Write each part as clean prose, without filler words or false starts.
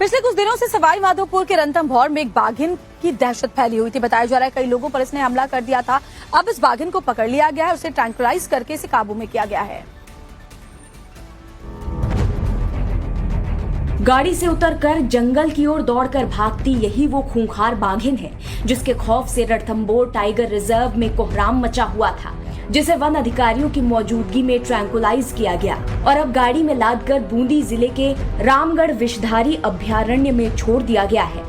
पिछले कुछ दिनों से सवाई माधोपुर के रणथंभौर में एक बाघिन की दहशत फैली हुई थी। बताया जा रहा है कई लोगों पर इसने हमला कर दिया था। अब इस बाघिन को पकड़ लिया गया है, उसे ट्रैंकुलाइज करके इसे काबू में किया गया है। गाड़ी से उतरकर जंगल की ओर दौड़कर भागती यही वो खूंखार बाघिन है जिसके खौफ से रणथंभौर टाइगर रिजर्व में कोहराम मचा हुआ था, जिसे वन अधिकारियों की मौजूदगी में ट्रैंकुलाइज किया गया और अब गाड़ी में लादकर बूंदी जिले के रामगढ़ विषधारी अभयारण्य में छोड़ दिया गया है।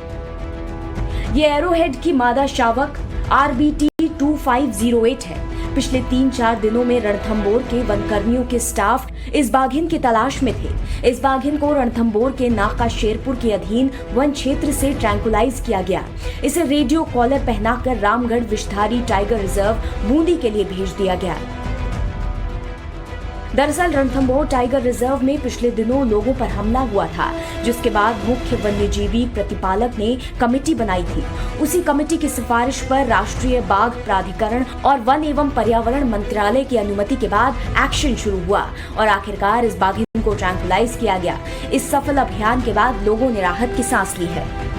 ये एरोहेड की मादा शावक RBT 2508 है। पिछले 3-4 दिनों में रणथंभौर के वनकर्मियों के स्टाफ इस बाघिन की तलाश में थे। इस बाघिन को रणथंभौर के नाका शेरपुर के अधीन वन क्षेत्र से ट्रैंकुलाइज किया गया। इसे रेडियो कॉलर पहनाकर रामगढ़ विषधारी टाइगर रिजर्व बूंदी के लिए भेज दिया गया। दरअसल रणथंभौर टाइगर रिजर्व में पिछले दिनों लोगों पर हमला हुआ था, जिसके बाद मुख्य वन्यजीवी प्रतिपालक ने कमेटी बनाई थी। उसी कमेटी की सिफारिश पर राष्ट्रीय बाघ प्राधिकरण और वन एवं पर्यावरण मंत्रालय की अनुमति के बाद एक्शन शुरू हुआ और आखिरकार इस बाघिन को ट्रैंकुलाइज किया गया। इस सफल अभियान के बाद लोगों ने राहत की सांस ली है।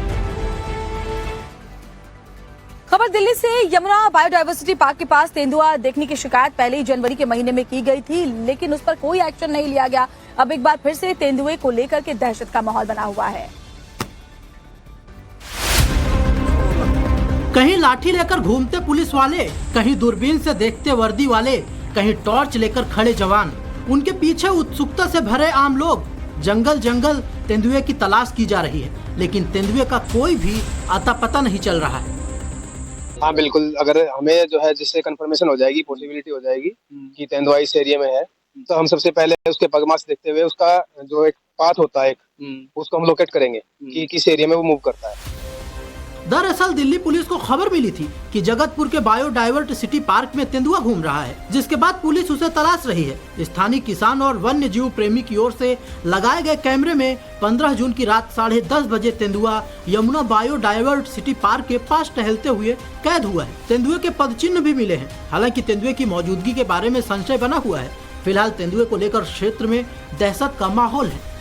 खबर दिल्ली से। यमुना बायोडायवर्सिटी पार्क के पास तेंदुआ देखने की शिकायत पहले ही जनवरी के महीने में की गई थी, लेकिन उस पर कोई एक्शन नहीं लिया गया। अब एक बार फिर से तेंदुए को लेकर के दहशत का माहौल बना हुआ है। कहीं लाठी लेकर घूमते पुलिस वाले, कहीं दूरबीन से देखते वर्दी वाले, कहीं टॉर्च लेकर खड़े जवान, उनके पीछे उत्सुकता से भरे आम लोग। जंगल जंगल तेंदुए की तलाश की जा रही है, लेकिन तेंदुए का कोई भी अता पता नहीं चल रहा है। हाँ बिल्कुल, अगर हमें जो है जिससे कंफर्मेशन हो जाएगी, पॉसिबिलिटी हो जाएगी कि तेंदुआ इस एरिया में है, तो हम सबसे पहले उसके पगमार्क्स देखते हुए उसका जो एक पाथ होता है उसको हम लोकेट करेंगे कि किस एरिया में वो मूव करता है। दरअसल दिल्ली पुलिस को खबर मिली थी कि जगतपुर के बायोडायवर्सिटी पार्क में तेंदुआ घूम रहा है, जिसके बाद पुलिस उसे तलाश रही है। स्थानीय किसान और वन्य जीव प्रेमी की ओर से लगाए गए कैमरे में 15 जून की रात 10:30 बजे तेंदुआ यमुना बायोडायवर्सिटी पार्क के पास टहलते हुए कैद हुआ है। तेंदुए के पदचिन्ह भी मिले हैं। हालांकि तेंदुए की मौजूदगी के बारे में संशय बना हुआ है। फिलहाल तेंदुए को लेकर क्षेत्र में दहशत का माहौल है।